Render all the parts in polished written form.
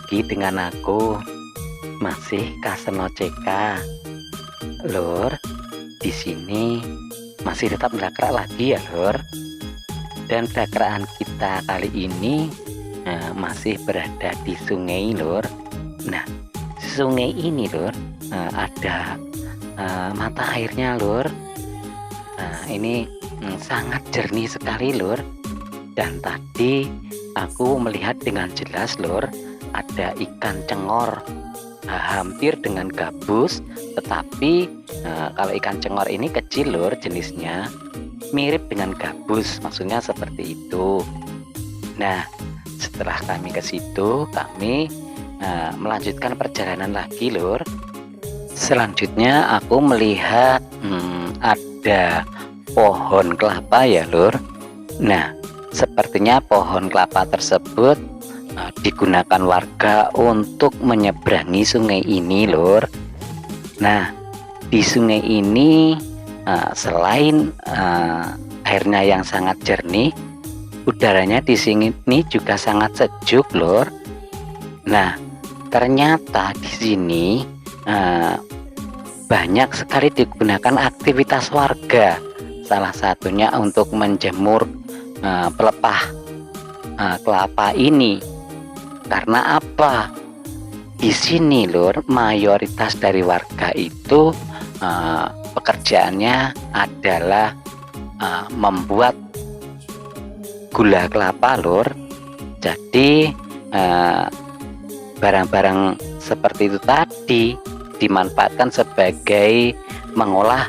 lagi dengan aku, masih Kaseno CK. Lur, di sini masih tetap belakrak lagi ya, Lur. Dan belakrakan kita kali ini masih berada di sungai, Lur. Nah, sungai ini, Lur, ada mata airnya, Lur. Nah, ini sangat jernih sekali, Lur. Dan tadi aku melihat dengan jelas, Lur, ada ikan cengor, hampir dengan gabus, tetapi kalau ikan cengor ini kecil, Lur, jenisnya mirip dengan gabus, maksudnya seperti itu. Nah, setelah kami ke situ, kami melanjutkan perjalanan lagi, Lur. Selanjutnya aku melihat ada pohon kelapa ya, Lur. Nah, sepertinya pohon kelapa tersebut digunakan warga untuk menyeberangi sungai ini, Lur. Nah, di sungai ini selain airnya yang sangat jernih, udaranya di sini juga sangat sejuk, Lur. Nah, ternyata di sini banyak sekali digunakan aktivitas warga. Salah satunya untuk menjemur pelepah kelapa ini. Karena apa? Di sini, Lur, mayoritas dari warga itu pekerjaannya adalah membuat gula kelapa, Lur. Jadi barang-barang seperti itu tadi dimanfaatkan sebagai mengolah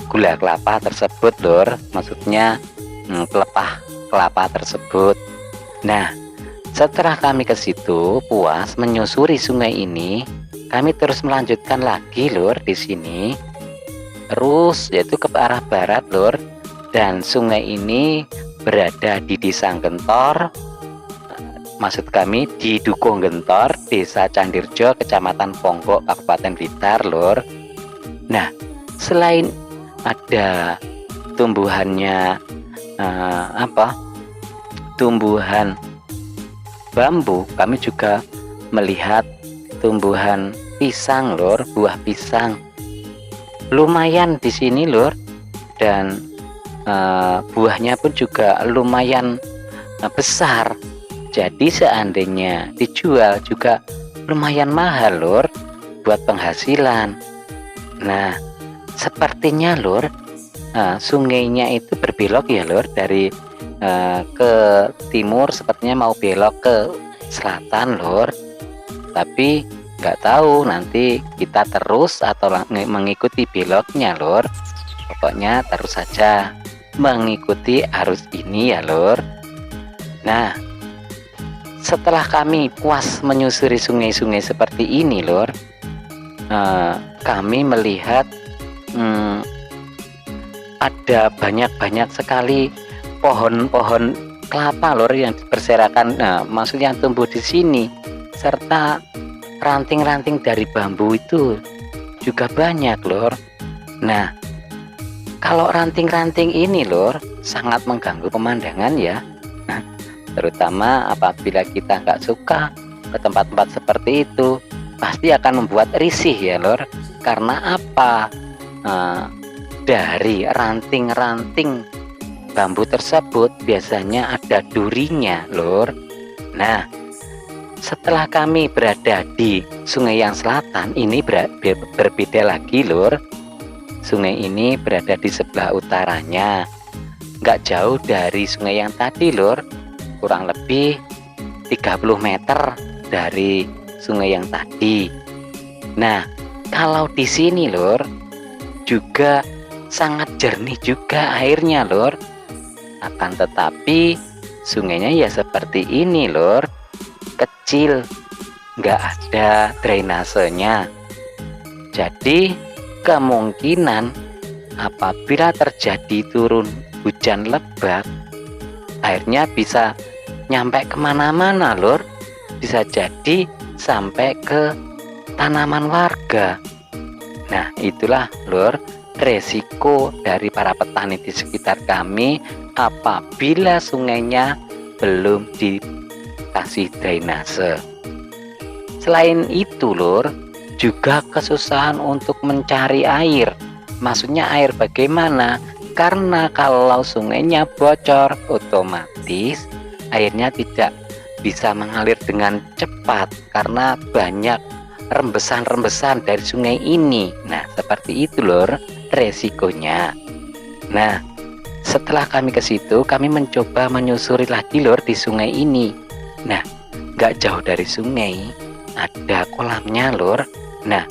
gula kelapa tersebut, Lur. Maksudnya pelepah kelapa tersebut. Nah, setelah kami ke situ puas menyusuri sungai ini, kami terus melanjutkan lagi, Lur, di sini. Terus yaitu ke arah barat, Lur. Dan sungai ini berada di Desa Gentor. Maksud kami di Dukuh Gentor, Desa Candirjo, Kecamatan Ponggok, Kabupaten Blitar, Lur. Nah, selain ada tumbuhannya tumbuhan bambu, kami juga melihat tumbuhan pisang, Lur, buah pisang. Lumayan di sini, Lur, dan buahnya pun juga lumayan besar. Jadi seandainya dijual juga lumayan mahal, Lur, buat penghasilan. Nah, sepertinya, Lur, sungainya itu berbelok ya, Lur, dari ke timur, sepertinya mau belok ke selatan, Lur. Tapi nggak tahu nanti kita terus atau mengikuti beloknya, Lur. Pokoknya terus saja mengikuti arus ini ya, Lur. Nah, setelah kami puas menyusuri sungai-sungai seperti ini, Lur, kami melihat ada banyak sekali pohon-pohon kelapa, Lur, yang berserakan, maksudnya yang tumbuh di sini, serta ranting-ranting dari bambu itu juga banyak, Lur. Nah, kalau ranting-ranting ini, Lur, sangat mengganggu pemandangan ya. Terutama apabila kita nggak suka ke tempat-tempat seperti itu, pasti akan membuat risih ya, Lur. Karena apa? Dari ranting-ranting bambu tersebut biasanya ada durinya, Lur. Nah, setelah kami berada di sungai yang selatan, ini berbeda lagi, Lur. Sungai ini berada di sebelah utaranya, nggak jauh dari sungai yang tadi, Lur. Kurang lebih 30 meter dari sungai yang tadi. Nah, kalau di sini, Lur, juga sangat jernih juga airnya, Lur. Akan tetapi sungainya ya seperti ini, Lur, kecil, nggak ada drainasenya. Jadi kemungkinan apabila terjadi turun hujan lebat, airnya bisa nyampe kemana-mana, Lur. Bisa jadi sampai ke tanaman warga. Nah, itulah, Lur, resiko dari para petani di sekitar kami apabila sungainya belum lokasi drainase. Selain itu lur, juga kesusahan untuk mencari air. Maksudnya air bagaimana? Karena kalau sungainya bocor, otomatis airnya tidak bisa mengalir dengan cepat karena banyak rembesan-rembesan dari sungai ini. Nah, seperti itu lur resikonya. Nah, setelah kami ke situ, kami mencoba menyusuri lagi lur di sungai ini. Nah, gak jauh dari sungai ada kolamnya lur. Nah,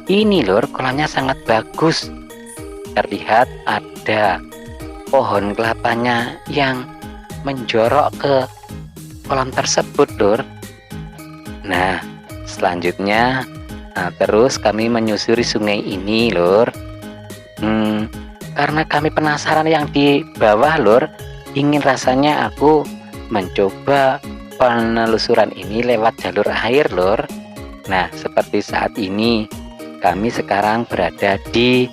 ini lur kolamnya sangat bagus. Terlihat ada pohon kelapanya yang menjorok ke kolam tersebut lur. Nah, selanjutnya terus kami menyusuri sungai ini lur. Karena kami penasaran yang di bawah lur, ingin rasanya aku mencoba penelusuran ini lewat jalur air lur. Nah, seperti saat ini kami sekarang berada di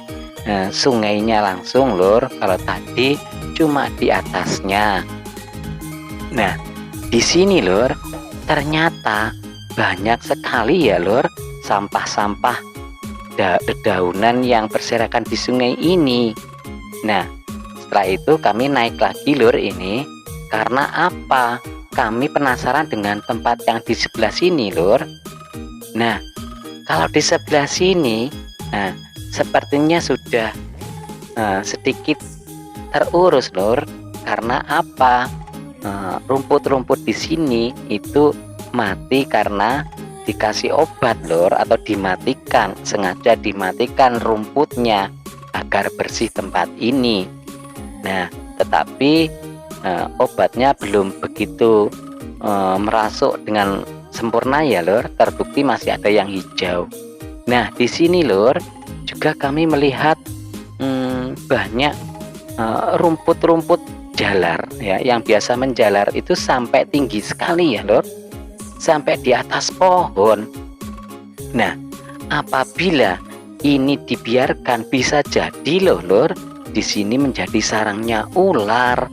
sungainya langsung lur. Kalau tadi cuma di atasnya. Nah, di sini lur ternyata banyak sekali ya lur sampah-sampah dedaunan yang berserakan di sungai ini. Nah, setelah itu kami naik lagi lur ini. Karena apa? Kami penasaran dengan tempat yang di sebelah sini lur. Nah, kalau di sebelah sini sepertinya sudah sedikit terurus lur. Karena apa? Rumput-rumput di sini itu mati karena dikasih obat lur, atau dimatikan, sengaja dimatikan rumputnya agar bersih tempat ini. Nah, tetapi obatnya belum begitu merasuk dengan sempurna ya lur, terbukti masih ada yang hijau. Nah, di sini lur juga kami melihat banyak rumput-rumput jalar ya, yang biasa menjalar itu sampai tinggi sekali ya lur, sampai di atas pohon. Nah, apabila ini dibiarkan bisa jadi loh lur, di sini menjadi sarangnya ular.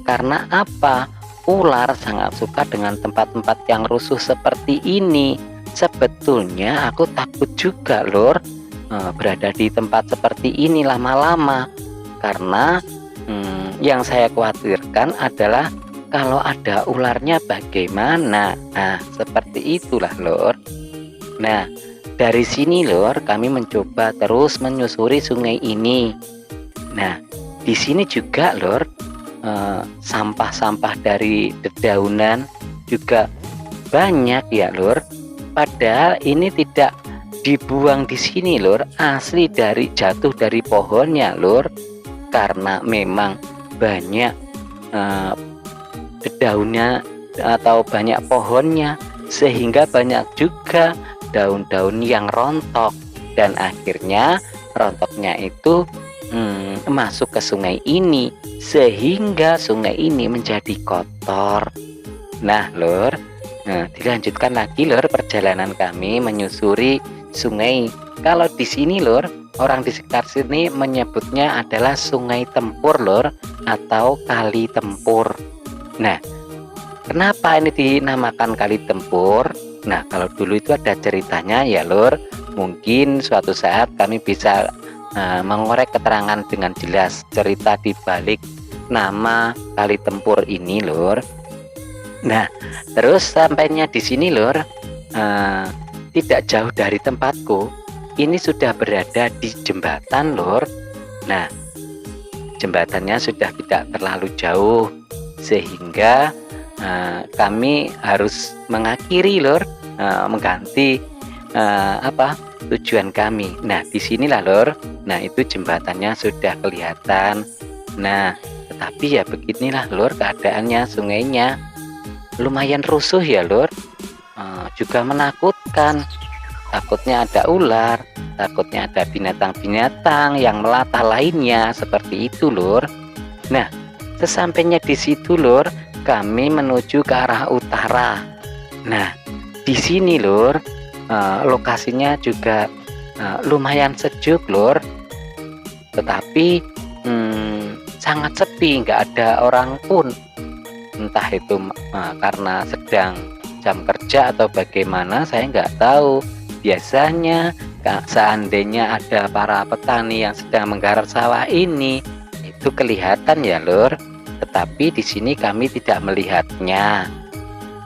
Karena apa? Ular sangat suka dengan tempat-tempat yang rusuh seperti ini. Sebetulnya aku takut juga lur berada di tempat seperti ini lama-lama. Karena yang saya khawatirkan adalah kalau ada ularnya bagaimana. Nah, seperti itulah lur. Nah, dari sini lur kami mencoba terus menyusuri sungai ini. Nah, di sini juga lur sampah-sampah dari dedaunan juga banyak ya lur. Padahal ini tidak dibuang di sini lur, asli dari jatuh dari pohonnya lur. Karena memang banyak daunnya atau banyak pohonnya, sehingga banyak juga daun-daun yang rontok, dan akhirnya rontoknya itu masuk ke sungai ini, sehingga sungai ini menjadi kotor. Nah lur, dilanjutkan lagi lur perjalanan kami menyusuri sungai. Kalau di sini lur, orang di sekitar sini menyebutnya adalah Sungai Tempur lur, atau Kali Tempur. Nah, kenapa ini dinamakan Kali Tempur? Nah, kalau dulu itu ada ceritanya ya lur. Mungkin suatu saat kami bisa mengorek keterangan dengan jelas cerita di balik nama Kali Tempur ini lur. Nah, terus sampainya di sini lur, tidak jauh dari tempatku. Ini sudah berada di jembatan lur. Nah, jembatannya sudah tidak terlalu jauh, sehingga kami harus mengakhiri lur, mengganti tujuan kami. Nah, disinilah lur. Nah, itu jembatannya sudah kelihatan. Nah, tetapi ya beginilah lur keadaannya, sungainya lumayan rusuh ya lur, juga menakutkan. Takutnya ada ular, takutnya ada binatang-binatang yang melata lainnya, seperti itu lur. Nah, sesampainya di situ lur, kami menuju ke arah utara. Nah, di sini lur, lokasinya juga lumayan sejuk lur, tetapi sangat sepi, nggak ada orang pun. Entah itu karena sedang jam kerja atau bagaimana saya nggak tahu. Biasanya seandainya ada para petani yang sedang menggarap sawah ini, itu kelihatan ya Lur. Tetapi di sini kami tidak melihatnya.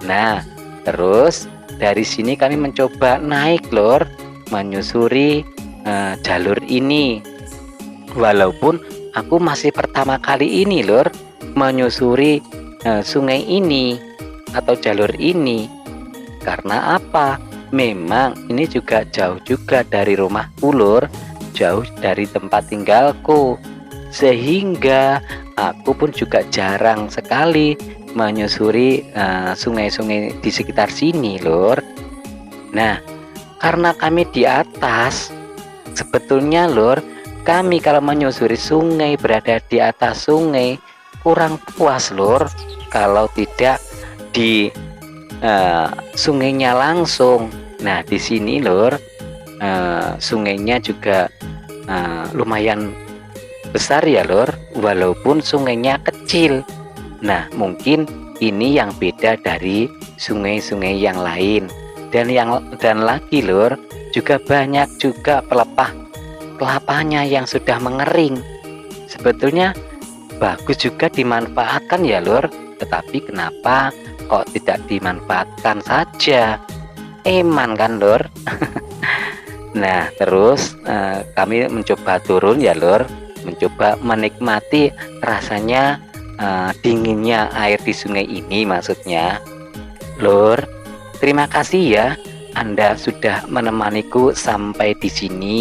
Nah, terus dari sini kami mencoba naik Lur, menyusuri jalur ini. Walaupun aku masih pertama kali ini Lur, menyusuri sungai ini atau jalur ini. Karena apa? Memang ini juga jauh juga dari rumahku Lur, jauh dari tempat tinggalku, sehingga aku pun juga jarang sekali menyusuri sungai-sungai di sekitar sini Lur. Nah, karena kami di atas, sebetulnya Lur, kami kalau menyusuri sungai, berada di atas sungai, kurang puas Lur kalau tidak di sungainya langsung. Nah, di sini Lur, sungainya juga lumayan besar ya Lur, walaupun sungainya kecil. Nah, mungkin ini yang beda dari sungai-sungai yang lain. Dan lagi Lur, juga banyak juga pelepah kelapanya yang sudah mengering. Sebetulnya bagus juga dimanfaatkan ya Lur, tetapi kenapa kok tidak dimanfaatkan saja? Eman kan Lur. Nah, terus kami mencoba turun ya Lur, mencoba menikmati rasanya dinginnya air di sungai ini maksudnya. Lur, terima kasih ya Anda sudah menemaniku sampai di sini.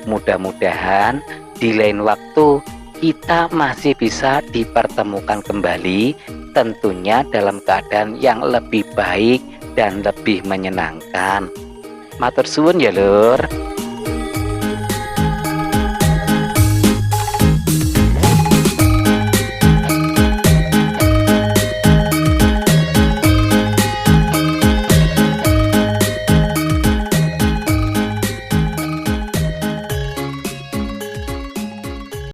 Mudah-mudahan di lain waktu kita masih bisa dipertemukan kembali, tentunya dalam keadaan yang lebih baik dan lebih menyenangkan. Matur suwun ya Lur.